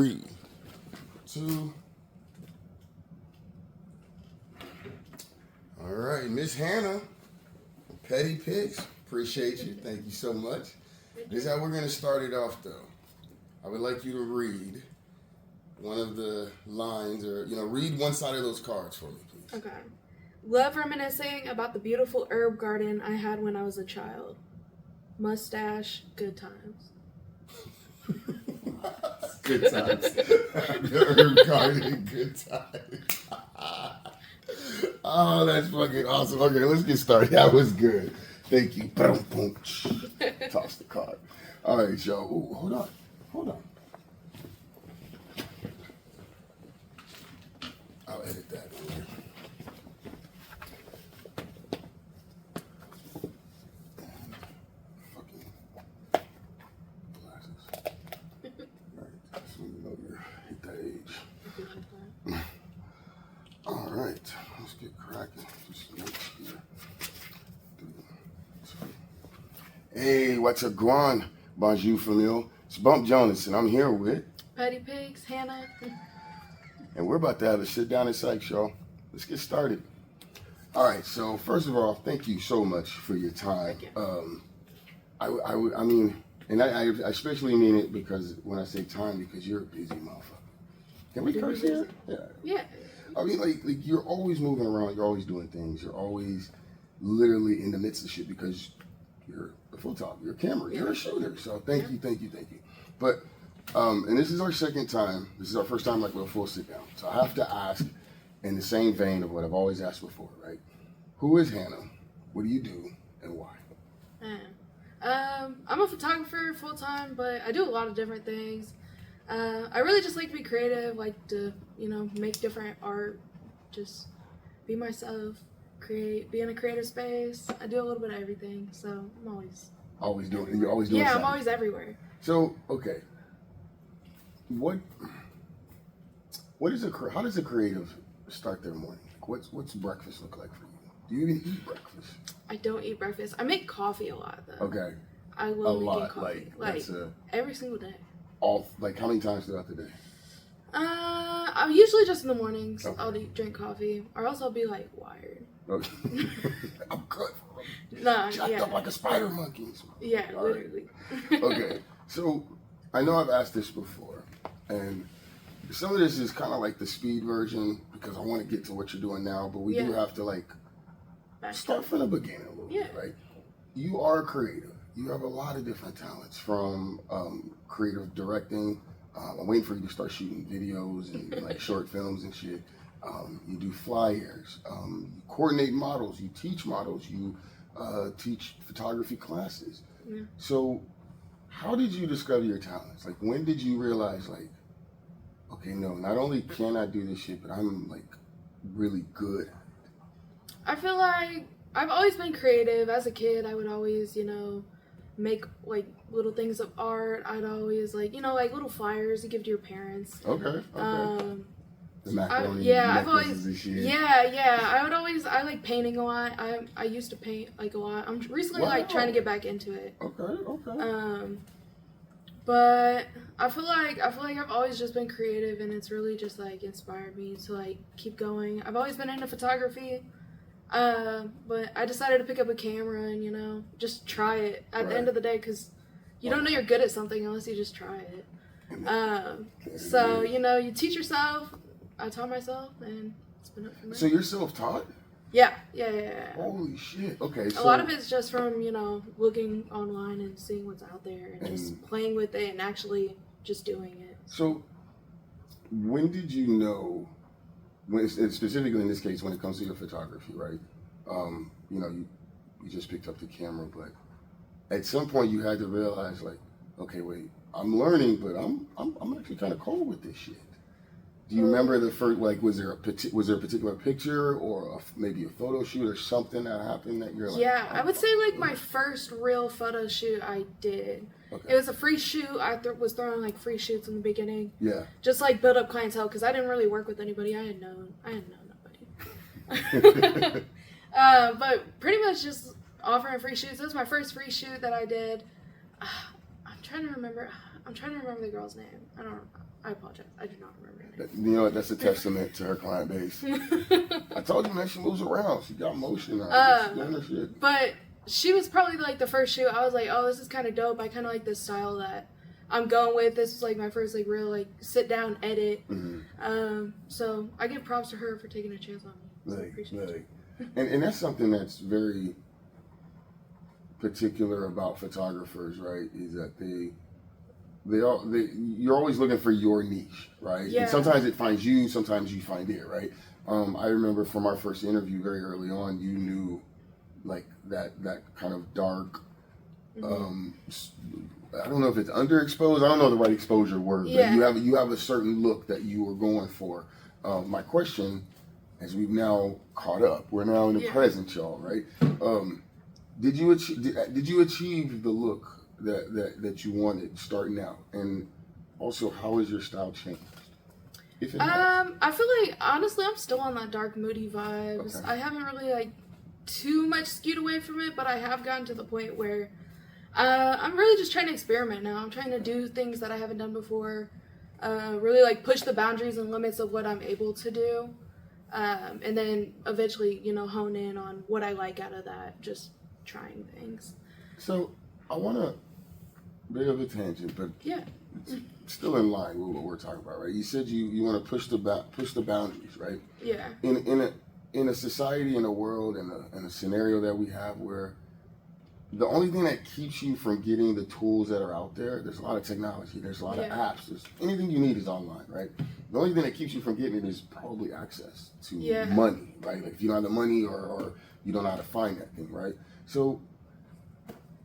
3, 2. All right, Miss Hanna of Ptty Pics. Appreciate you. Thank you so much. This is how we're going to start it off, though. I would like you to read one of the lines, or, read one side of those cards for me, please. Okay. Love reminiscing about the beautiful herb garden I had when I was a child. Mustache, good times. Good times. The herb garden, good times. Oh, that's fucking awesome. Okay, let's get started. That was good. Thank you. Boom, boom. Toss the card. All right, y'all. Ooh, hold on. I'll edit that for you. Fucking glasses. All right, so you know you're at that age. All right, let's get cracking. Just next here. Hey, what's up, Guan? Bonjour, Famille. It's Bump Jonas, and I'm here with Ptty Pics, Hanna. And we're about to have a sit down and Syke, y'all. Let's get started. All right, so first of all, thank you so much for your time. Thank you. I mean, and I especially mean it because when I say time, because you're a busy motherfucker. Can we curse here? Yeah. I mean, like you're always moving around. You're always doing things. You're always literally in the midst of shit because you're a photographer, you're a camera, you're a shooter. So thank you. But, and this is our second time. This is our first time like with a full sit down. So I have to ask in the same vein of what I've always asked before, right? Who is Hanna? What do you do and why? I'm a photographer full time, but I do a lot of different things. I really just like to be creative, like to, make different art, just be myself, be in a creative space. I do a little bit of everything, so I'm always doing. You're always doing. Yeah, something. I'm always everywhere. So okay, how does a creative start their morning? What's breakfast look like for you? Do you even eat breakfast? I don't eat breakfast. I make coffee a lot though. Okay. I literally a lot, do coffee, like every single day. How many times throughout the day? I'm usually just in the mornings. Okay. I'll drink coffee, or else I'll be like wired. Okay. I'm good. Jacked up like a spider monkey. Yeah, all literally. Right. Okay, so I know I've asked this before, and some of this is kind of like the speed version because I want to get to what you're doing now, but we do have to start from the beginning a little bit, right? You are creative. You have a lot of different talents, from creative directing. I'm waiting for you to start shooting videos and short films and shit. You do flyers. You coordinate models. You teach models. You teach photography classes. Yeah. So, how did you discover your talents? When did you realize, okay, no, not only can I do this shit, but I'm really good at it? I feel like I've always been creative. As a kid, I would always, make little things of art. I'd always little flyers to give to your parents. Okay. The macaroni necklaces and shit. I like painting a lot. I used to paint a lot. I'm recently trying to get back into it. Okay. But I feel like I've always just been creative, and it's really just inspired me to keep going. I've always been into photography. But I decided to pick up a camera and, just try it at the end of the day, because you don't know you're good at something unless you just try it. So, you teach yourself. I taught myself, and it's been up from there. So you're self-taught? Yeah. Holy shit. Okay. A lot of it's just from, looking online and seeing what's out there and just playing with it and actually just doing it. So when did you know, specifically in this case, when it comes to your photography, right? You just picked up the camera, but at some point you had to realize, okay, wait, I'm learning, but I'm actually kind of cold with this shit. Do you remember the first, was there a particular picture or maybe a photo shoot or something that happened that you're Yeah, I would say my first real photo shoot I did. Okay. It was a free shoot. I was throwing free shoots in the beginning. Yeah. Just build up clientele, because I didn't really work with anybody. I had known nobody. But pretty much just offering free shoots. That was my first free shoot that I did. I'm trying to remember the girl's name. I don't I apologize. I do not remember her name. You know what? That's a testament to her client base. I told you, man, she moves around. She got motion now. She's doing her shit. But she was probably like the first shoot. I was like, oh, this is kind of dope. I kind of like this style that I'm going with. This was like my first like real like sit down edit. So I give props to her for taking a chance on me. So I appreciate it. And that's something that's very particular about photographers, right? Is that you're always looking for your niche, right? Yeah. And sometimes it finds you, sometimes you find it, right? I remember from our first interview very early on, you knew like that kind of dark, I don't know if it's underexposed. I don't know the right exposure word, but you have a certain look that you were going for. My question, as we've now caught up, we're now in the present, y'all, right? Did you achieve the look that you wanted starting out, and also how has your style changed? I feel like honestly, I'm still on that dark, moody vibes. Okay. I haven't really like too much skewed away from it, but I have gotten to the point where I'm really just trying to experiment now. I'm trying to do things that I haven't done before. Really like push the boundaries and limits of what I'm able to do, and then eventually, hone in on what I like out of that. Just trying things. So I want to bit of a tangent, but it's still in line with what we're talking about, right? You said you want to push the boundaries, right? Yeah. In a society, in a world, in a scenario that we have where the only thing that keeps you from getting the tools that are out there's a lot of technology, there's a lot of apps, anything you need is online, right? The only thing that keeps you from getting it is probably access to money, right? Like if you don't have the money or you don't know how to find that thing, right? So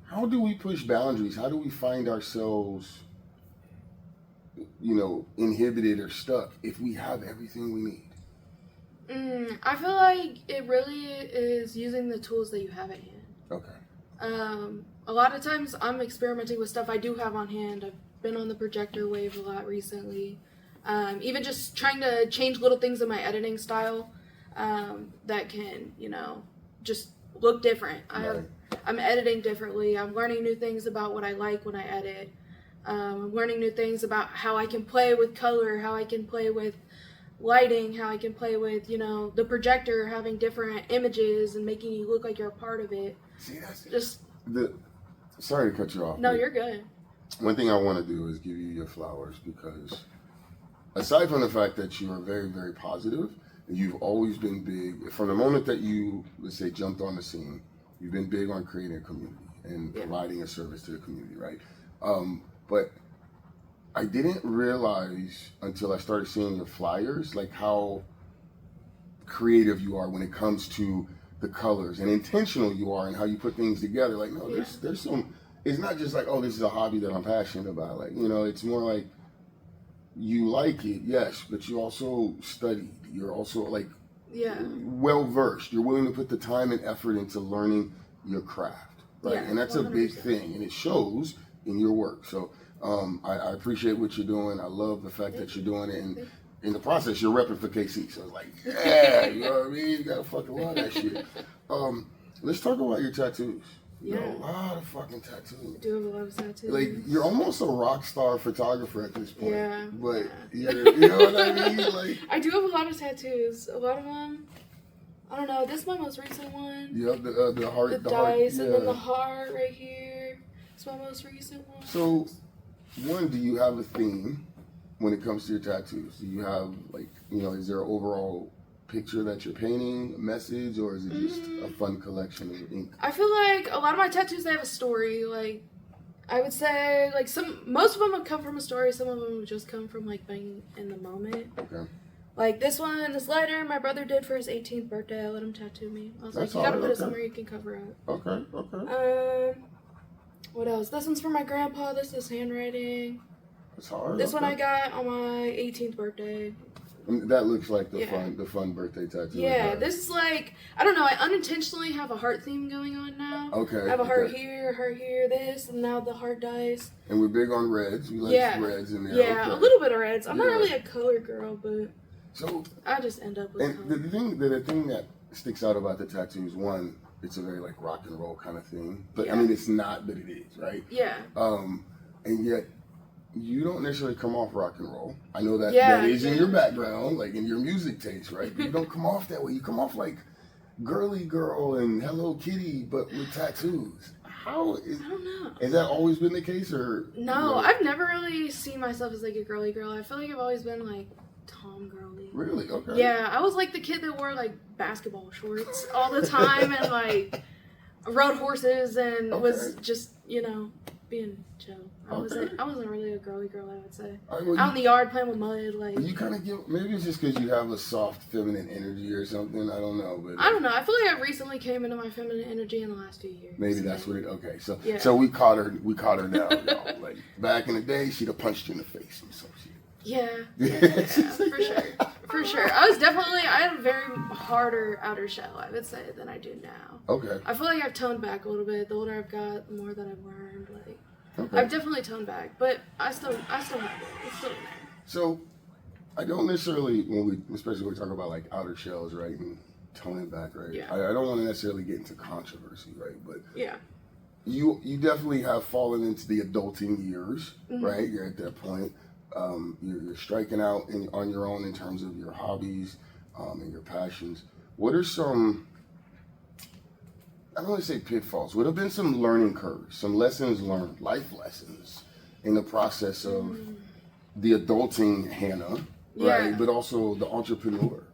how do we push boundaries? How do we find ourselves, inhibited or stuck if we have everything we need? I feel like it really is using the tools that you have at hand. Okay. A lot of times I'm experimenting with stuff I do have on hand. I've been on the projector wave a lot recently. Even just trying to change little things in my editing style that can, just look different. I'm editing differently. I'm learning new things about what I like when I edit. I'm learning new things about how I can play with color, how I can play with lighting, how I can play with, the projector having different images and making you look like you're a part of it. See, that's just sorry to cut you off. No, you're good. One thing I want to do is give you your flowers, because aside from the fact that you are very, very positive, you've always been big from the moment that you, let's say, jumped on the scene. You've been big on creating a community and providing a service to the community, right? But I didn't realize until I started seeing your flyers, like how creative you are when it comes to the colors and intentional you are and how you put things together. Like, no, there's some, it's not just like, oh, this is a hobby that I'm passionate about. Like, it's more like you like it, yes, but you also studied. You're also like well-versed. You're willing to put the time and effort into learning your craft, right? Yeah, and that's 100%. A big thing, and it shows in your work. So I appreciate what you're doing. I love the fact that you're doing it, and in the process, you're repping for KC. So it's like, you know what I mean? You gotta fucking love that shit. Let's talk about your tattoos. Yeah. You know, a lot of fucking tattoos. I do have a lot of tattoos. Like, you're almost a rock star photographer at this point. Yeah. But, you know what I mean? Like, I do have a lot of tattoos. A lot of them, I don't know, this is my most recent one. Yep, the heart. The dice, and then the heart right here. It's my most recent one. So, one, do you have a theme when it comes to your tattoos? Do you have, like, is there an overall picture that you're painting, a message, or is it just a fun collection of ink? I feel like a lot of my tattoos, they have a story. Like, I would say, like, most of them have come from a story. Some of them just come from, like, being in the moment. Okay. Like, this one, this letter my brother did for his 18th birthday. I let him tattoo me. I was like, you gotta put it somewhere you can cover up. Okay. What else? This one's for my grandpa. This is handwriting. That's hard. This one I got on my 18th birthday. And that looks like the fun birthday tattoo. Yeah, this is like, I don't know, I unintentionally have a heart theme going on now. Okay. I have a heart here, this, and now the heart dice. And we're big on reds. We like reds in there. Yeah, okay. A little bit of reds. I'm not really a color girl, but I just end up with and color. The thing that sticks out about the tattoos, one, it's a very like rock and roll kind of thing. But I mean, it's not, but it is, right? Yeah. And yet, you don't necessarily come off rock and roll. I know that that is in your background, like in your music taste, right? You don't come off that way. You come off like girly girl and Hello Kitty, but with tattoos. I don't know. Has that always been the case, or no? I've never really seen myself as like a girly girl. I feel like I've always been like tom girly. Really? Okay. Yeah, I was like the kid that wore like basketball shorts all the time and like rode horses and was just being chill. I wasn't really a girly girl, I would say. Out in the yard playing with mud, like. You kind of give, maybe it's just because you have a soft feminine energy or something. I don't know, but I don't know. I feel like I recently came into my feminine energy in the last few years. Maybe that's what it. Okay, so we caught her now. Y'all. Like back in the day, she'd have punched you in the face or some shit. Yeah, for sure. I had a very harder outer shell, I would say, than I do now. Okay. I feel like I've toned back a little bit. The older I've got, the more that I've learned. Like, I've definitely toned back, but I still have it. It's still in there. So, I don't necessarily, especially when we talk about like outer shells, right, and toning back, right. Yeah. I don't want to necessarily get into controversy, right, but yeah. You definitely have fallen into the adulting years, right? You're at that point. You're striking out on your own in terms of your hobbies and your passions. What are some, I don't want to say pitfalls, what have been some learning curves, some lessons learned, life lessons in the process of the adulting Hanna, right? But also the entrepreneur.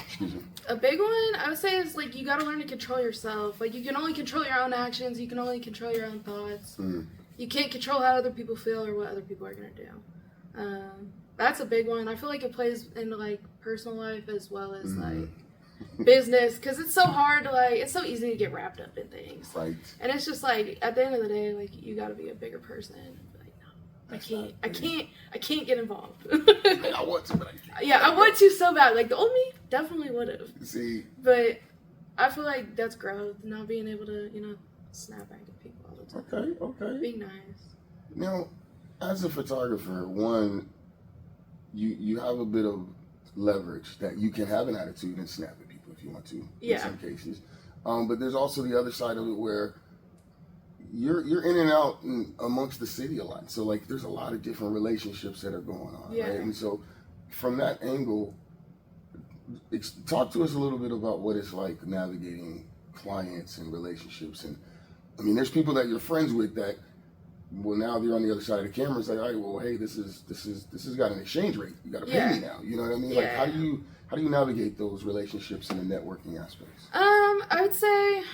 Excuse me. A big one, I would say, is like you got to learn to control yourself. Like you can only control your own actions. You can only control your own thoughts. You can't control how other people feel or what other people are going to do. That's a big one. I feel like it plays into, like, personal life as well as, like, business. Because it's so hard to, like, it's so easy to get wrapped up in things. Right. And it's just, like, at the end of the day, like, you got to be a bigger person. Like, no, I can't get involved. I want to, but I can't. Yeah, I want to so bad. Like, the old me definitely would have. See. But I feel like that's growth. Not being able to, snap back at people all the time. Okay. Being nice. Now, as a photographer, one, you have a bit of leverage that you can have an attitude and snap at people if you want to in some cases. But there's also the other side of it where you're in and out amongst the city a lot. So like there's a lot of different relationships that are going on, right? And so from that angle, talk to us a little bit about what it's like navigating clients and relationships. And I mean, there's people that you're friends with that, well, now they're on the other side of the camera. It's like, all right, well, hey, this has got an exchange rate. You got to pay me now. You know what I mean? Like, how do you navigate those relationships and the networking aspects? I would say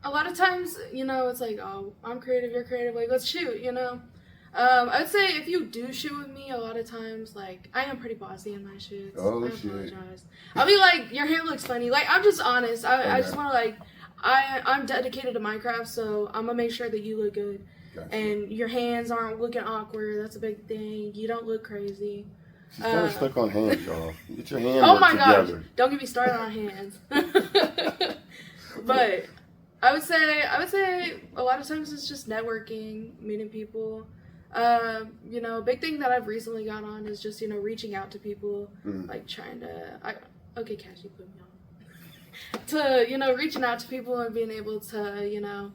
a lot of times, it's like, oh, I'm creative, you're creative. Like, let's shoot. I would say if you do shoot with me, a lot of times, like, I am pretty bossy in my shoots. Oh, I shit. apologize. I'll be like, your hair looks funny. Like, I'm just honest. I just want to, like, I'm dedicated to Minecraft, so I'm going to make sure that you look good. Gotcha. And your hands aren't looking awkward. That's a big thing. You don't look crazy. She's kind of stuck on hands, y'all. Get your hands together. Oh my gosh. Don't get me started on hands. But I would say a lot of times it's just networking, meeting people. A big thing that I've recently got on is just, reaching out to people, like trying to, okay, Cash, you put me on. To, reaching out to people and being able to,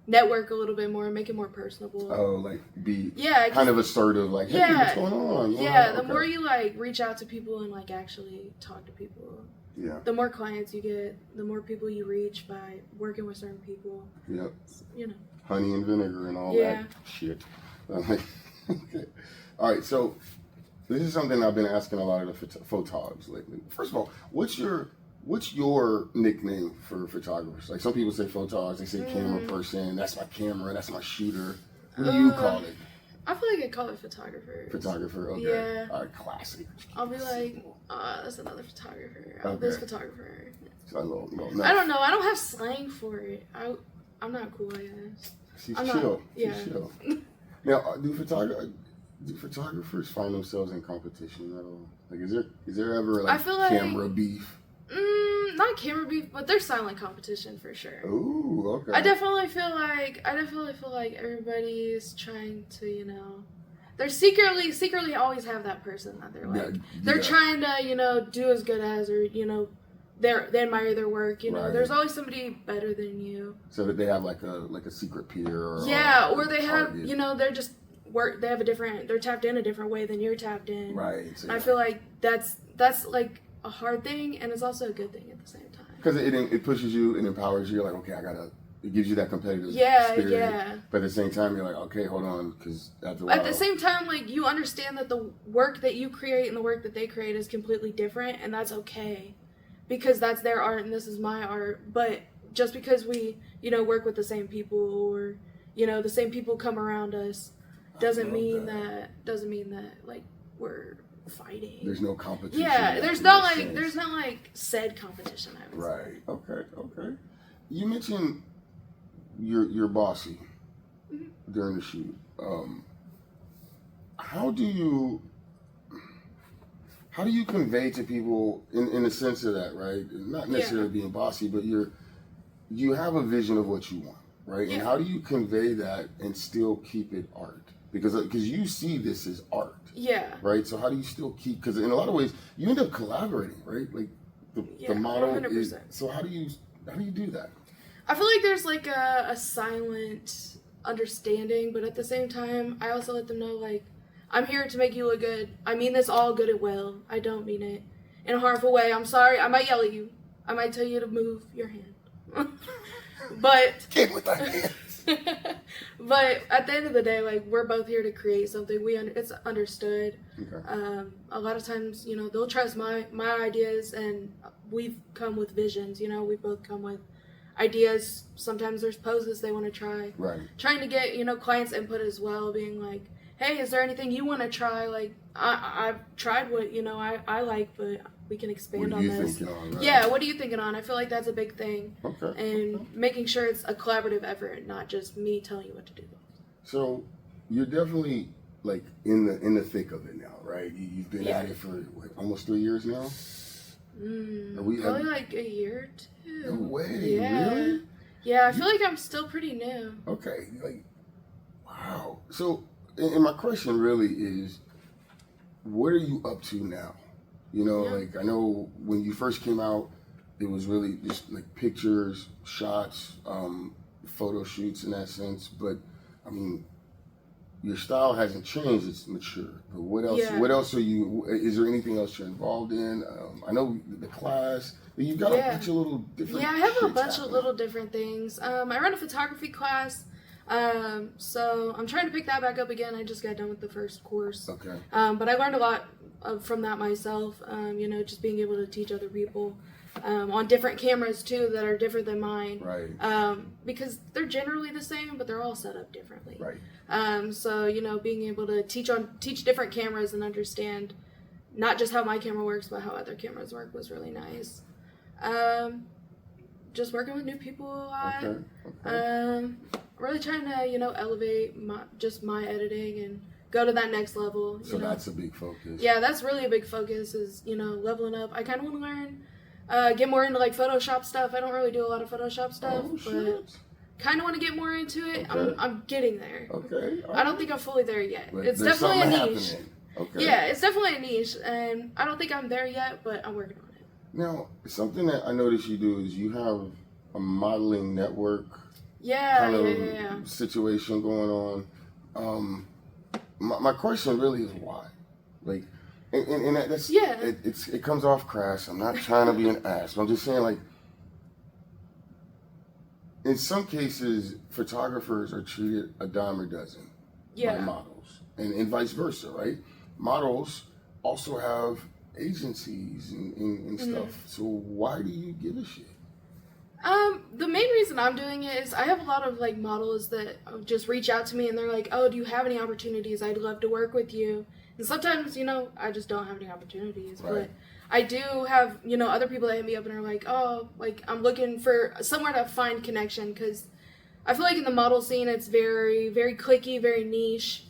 network a little bit more and make it more personable. Oh, like be kind of assertive, like, hey, what's going on? The more you, like, reach out to people and, like, actually talk to people, the more clients you get, the more people you reach by working with certain people. Yep. Honey and vinegar and all that shit. Okay. All right, so this is something I've been asking a lot of the photogs lately. First of all, what's your nickname for photographers? Like some people say photogs, they say camera person, that's my camera, that's my shooter. What do you call it? I feel like I call it photographer. Photographer, okay. Yeah. All right, classic. I'll be like, that's another photographer. Oh, this photographer. So I don't know. I don't have slang for it. I'm not cool, I guess. She's chill. She's chill. Now, do photographers find themselves in competition at all? Like, is there ever like camera beef? Not camera beef, but there's silent competition for sure. Ooh, okay. I definitely feel like everybody's trying to, they're secretly always have that person that they're like, they're trying to, do as good as, or, they admire their work, Right. There's always somebody better than you. So that they have like a secret peer or or they have, they're just work. They have they're tapped in a different way than you're tapped in. Right. So, I feel like that's like a hard thing, and it's also a good thing at the same time. Because it pushes you and empowers you. You're like, okay, it gives you that competitive spirit. Yeah. But at the same time, you're like, okay, hold on, because after a At while. the same time, like, you understand that the work that you create and the work that they create is completely different, and that's okay. Because that's their art and this is my art. But just because we, work with the same people or, the same people come around us doesn't mean that like we're fighting. There's no competition. Yeah, there's not like said competition, I would say. Right. Okay. You mentioned you're bossy during the shoot. How do you convey to people in the sense of that, right? Not necessarily being bossy, but you have a vision of what you want, right? Yeah. And how do you convey that and still keep it art? Because you see this as art. Yeah. Right? So how do you still keep, because in a lot of ways you end up collaborating, right? Like the model 100%. is, so how do you do that? I feel like there's like a silent understanding, but at the same time, I also let them know, like, I'm here to make you look good. I mean this all good and well. I don't mean it in a harmful way. I'm sorry. I might yell at you. I might tell you to move your hand. But Kid with that hand. but at the end of the day, like, we're both here to create something. It's understood. Okay. A lot of times, they'll trust my ideas, and we've come with visions. We both come with ideas. Sometimes there's poses they want to try. Right. Trying to get clients' input as well, being like, hey, is there anything you want to try? Like, I've tried what I like, but we can expand on this. What are you thinking on? Right? Yeah, what are you thinking on? I feel like that's a big thing. Okay. And making sure it's a collaborative effort, not just me telling you what to do. So you're definitely like in the thick of it now, right? You've been at it for almost 3 years now. Probably like a year or two. No way. Yeah. Really? Yeah, I feel like I'm still pretty new. Okay. Like, wow. So, and my question really is, what are you up to now? Like, I know when you first came out, it was really just like pictures, shots, photo shoots in that sense. But I mean, your style hasn't changed; it's matured. But what else? Yeah. What else are you? Is there anything else you're involved in? I know the class. But you've got a bunch of little different. Yeah, I have a bunch of little different things. I run a photography class. So I'm trying to pick that back up again. I just got done with the first course. Okay. But I learned a lot from that myself. Just being able to teach other people on different cameras too that are different than mine. Right. Because they're generally the same, but they're all set up differently. Right. So being able to teach different cameras and understand not just how my camera works, but how other cameras work was really nice. Just working with new people a lot. Okay. Really trying to, elevate my editing and go to that next level. So that's a big focus. Yeah, that's really a big focus is, leveling up. I kind of want to learn, get more into like Photoshop stuff. I don't really do a lot of Photoshop stuff, but kind of want to get more into it. Okay. I'm getting there. Okay. I don't think I'm fully there yet. But it's definitely a niche. Happening. Okay. Yeah, it's definitely a niche, and I don't think I'm there yet, but I'm working on it. Now, something that I noticed you do is you have a modeling network situation going on. My question really is why? Like, and that's it comes off crass. I'm not trying to be an ass. I'm just saying, like, in some cases, photographers are treated a dime a dozen by models, and vice versa, right? Models also have agencies and stuff. So why do you give a shit? The main reason I'm doing it is I have a lot of like models that just reach out to me and they're like, oh, do you have any opportunities? I'd love to work with you. And sometimes, I just don't have any opportunities. Right. But I do have, other people that hit me up and are like, oh, like I'm looking for somewhere to find connection because I feel like in the model scene it's very, very cliquey, very niche.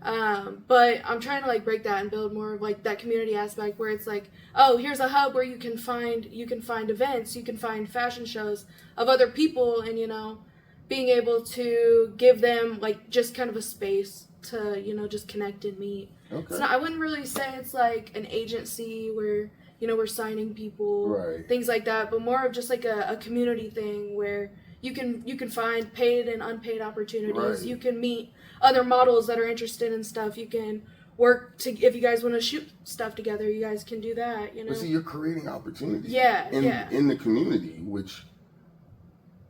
But I'm trying to like break that and build more of like that community aspect where it's like, oh, here's a hub where you can find events, you can find fashion shows of other people, and being able to give them like just kind of a space to just connect and meet. Okay. So I wouldn't really say it's like an agency where we're signing people, things like that, but more of just like a community thing where you can find paid and unpaid opportunities. Right. You can meet other models that are interested in stuff. You can work if you guys want to shoot stuff together, you guys can do that, you know. But see, you're creating opportunities in the community, which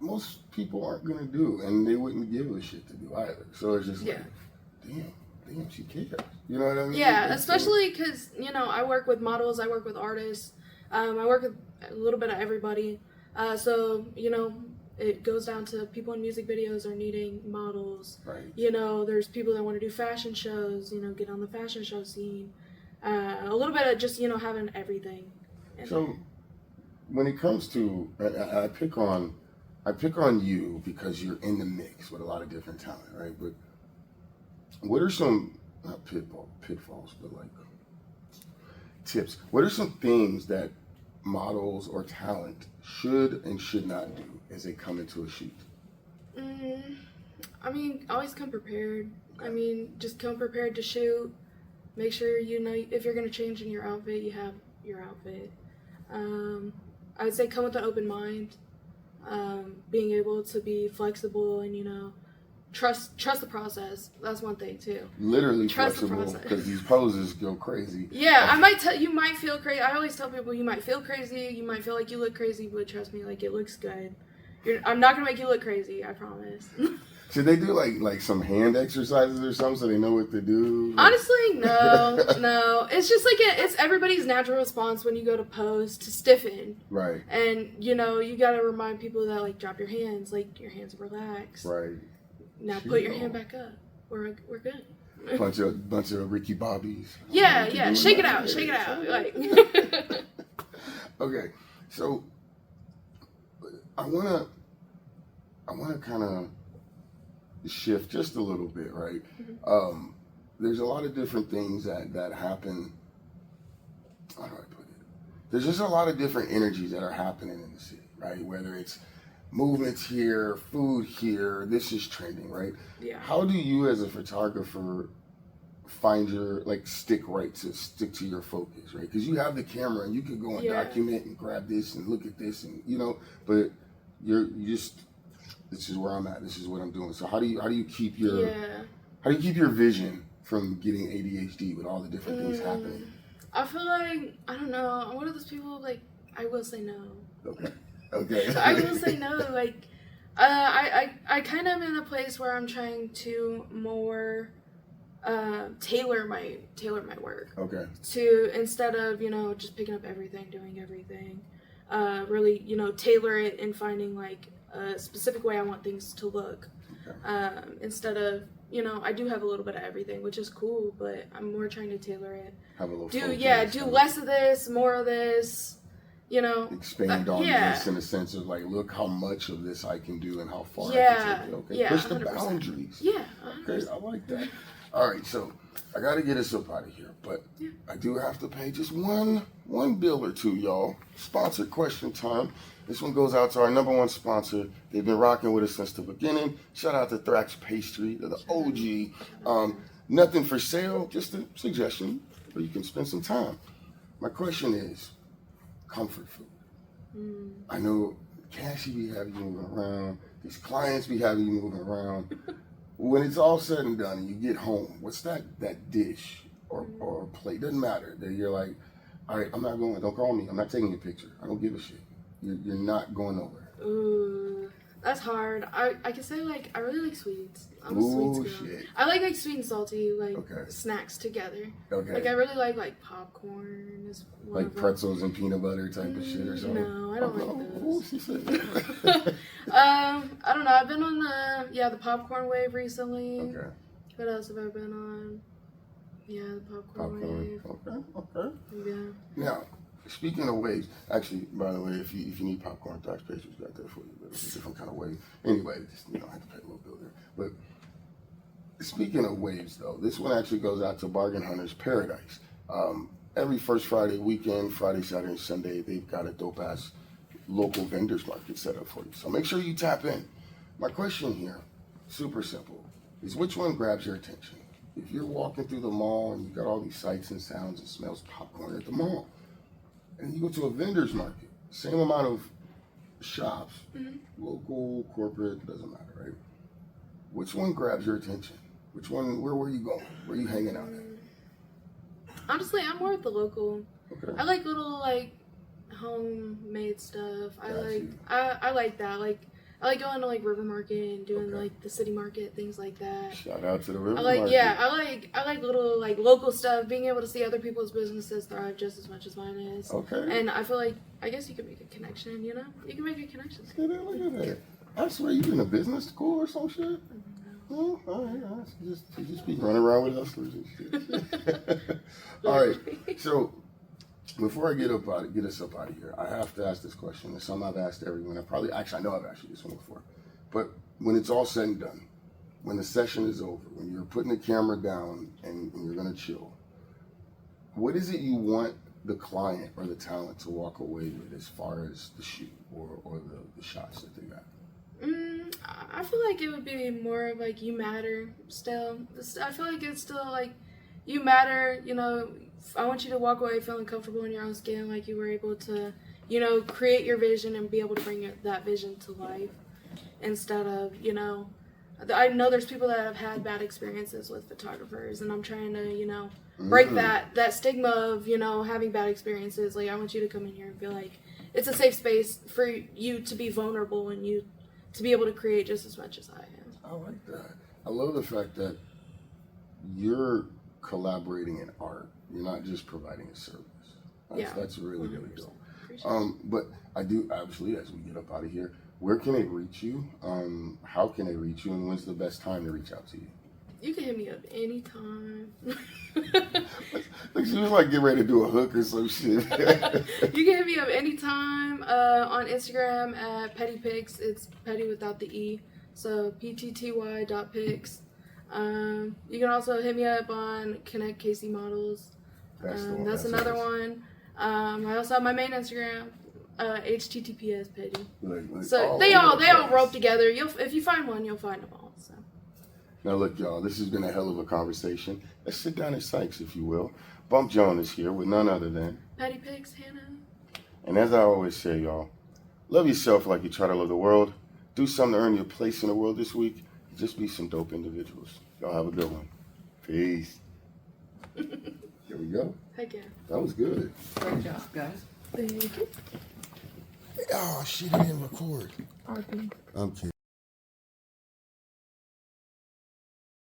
most people aren't going to do, and they wouldn't give a shit to do either. So it's just like, damn, she cares. You know what I mean? Yeah, especially because, you know, I work with models, I work with artists, I work with a little bit of everybody. So, you know, it goes down to people in music videos are needing models. Right. You know, there's people that want to do fashion shows, you know, get on the fashion show scene. A little bit of just, you know, having everything. So when it comes to, I pick on you because you're in the mix with a lot of different talent, right? But what are some, not pitfalls, but like tips? What are some things that models or talent should and should not do as they come into a shoot? I mean, always come prepared. I mean, just come prepared to shoot. Make sure you know if you're going to change in your outfit, you have your outfit. I would say come with an open mind. Being able to be flexible and, you know, trust the process. That's one thing too. Literally trust flexible, because these poses go crazy. Yeah, you might feel crazy. I always tell people you might feel crazy, you might feel like you look crazy, but trust me, like, it looks good. I'm not gonna make you look crazy, I promise. Should they do like some hand exercises or something so they know what to do? Honestly, no. It's just like it's everybody's natural response when you go to pose to stiffen. Right. And, you know, you gotta remind people that, like, drop your hands, like, your hands relax. Right. Now put your hand back up. We're good. Bunch of Ricky Bobbies. Yeah. Shake it out. Like. Okay, so I wanna kind of shift just a little bit, right? Mm-hmm. There's a lot of different things that happen. How do I put it? There's just a lot of different energies that are happening in the city, right? Whether it's movements here, food here, this is trending, right? Yeah. How do you as a photographer find your, like, stick to your focus, right? Because you have the camera and you can go and document and grab this and look at this and, you know, but you just, this is where I'm at, this is what I'm doing. So how do you keep your vision from getting ADHD with all the different things happening? I feel like, I don't know, I'm one of those people, like, I will say no. Okay. I will say no. Like, I kind of am in a place where I'm trying to more tailor my work. Okay. To, instead of, you know, just picking up everything, doing everything, really, you know, tailor it and finding, like, a specific way I want things to look. Okay. Instead of, you know, I do have a little bit of everything, which is cool, but I'm more trying to tailor it. Have a little do less of this, more of this. You know, expand on this in a sense of, like, look how much of this I can do and how far I can take it. Okay, push 100%. The boundaries. Yeah, 100%. Okay, I like that. All right, so I got to get us up out of here, but I do have to pay just one bill or two, y'all. Sponsor question time. This one goes out to our number one sponsor. They've been rocking with us since the beginning. Shout out to Thrax Pastry, they're the OG. Nothing for sale, just a suggestion where you can spend some time. My question is, comfort food. I know Cassie be having you moving around. These clients be having you moving around. When it's all said and done and you get home, what's that dish or plate? Doesn't matter. That you're like, all right, I'm not going. Don't call me. I'm not taking your picture. I don't give a shit. You're not going nowhere. Ooh, that's hard. I can say, like, I really like sweets. I'm a sweets girl. Shit. I like sweet and salty, like, snacks together. Okay. Like, I really like popcorn. Is one like pretzels and peanut butter type of shit or something? No, I don't like those. She said. I don't know. I've been on the popcorn wave recently. Okay. What else have I been on? Yeah, the popcorn wave. Okay. Yeah. Now, speaking of waves, actually, by the way, if you need popcorn, Thrax Pastry's got that for you, but it's a different kind of wave. Anyway, just, you don't have to pay a little bill there. But speaking of waves, though, this one actually goes out to Bargain Hunters Paradise. Every first Friday weekend, Friday, Saturday, and Sunday, they've got a dope-ass local vendors market set up for you. So make sure you tap in. My question here, super simple, is which one grabs your attention? If you're walking through the mall and you got all these sights and sounds and smells popcorn at the mall, and you go to a vendor's market, same amount of shops, local, corporate, doesn't matter, right? Which one grabs your attention? Which one? Where were you going? Where are you hanging out at? Honestly, I'm more with the local. Okay. I like little like homemade stuff. I like that. Like I like going to like River Market and doing like the city market, things like that. Shout out to the River Market. Yeah, I like little like local stuff. Being able to see other people's businesses thrive just as much as mine is. Okay. And I feel like I guess you can make a connection. You know, you can make a connection. Look at that. I swear you in a business school or some shit. Oh, all right. You just be running around with hustlers and shit. All right. So before I get us up out of here, I have to ask this question. It's something I've asked everyone. I know I've asked you this one before. But when it's all said and done, when the session is over, when you're putting the camera down and you're gonna chill, what is it you want the client or the talent to walk away with as far as the shoot or the shots that they got? I feel like it would be more of like you matter still. I feel like it's still like you matter, you know. I want you to walk away feeling comfortable in your own skin, like you were able to, you know, create your vision and be able to bring that vision to life instead of, you know, I know there's people that have had bad experiences with photographers, and I'm trying to, you know, break that stigma of, you know, having bad experiences. Like, I want you to come in here and feel like it's a safe space for you to be vulnerable and you to be able to create just as much as I am. I like that. I love the fact that you're collaborating in art. You're not just providing a service. That's really, really dope. But I do, obviously, as we get up out of here, where can they reach you? How can they reach you? And when's the best time to reach out to you? You can hit me up anytime. Like she was like getting ready to do a hook or some shit. You can hit me up anytime on Instagram at Ptty Pics. It's Ptty without the E. So ptty.pics. You can also hit me up on Connect Casey Models. That's another one. I also have my main Instagram, HTTPS Ptty. So they all rope together. If you find one, you'll find them all. So. Now look, y'all, this has been a hell of a conversation. Let's sit down at Sykes, if you will. Bump Jonas here with none other than Ptty Pics, Hanna. And as I always say, y'all, love yourself like you try to love the world. Do something to earn your place in the world this week. Just be some dope individuals. Y'all have a good one. Peace. Here we go. Heck yeah. That was good. Great job, guys. Thank you. Oh, shit, I didn't record. RP. I'm kidding.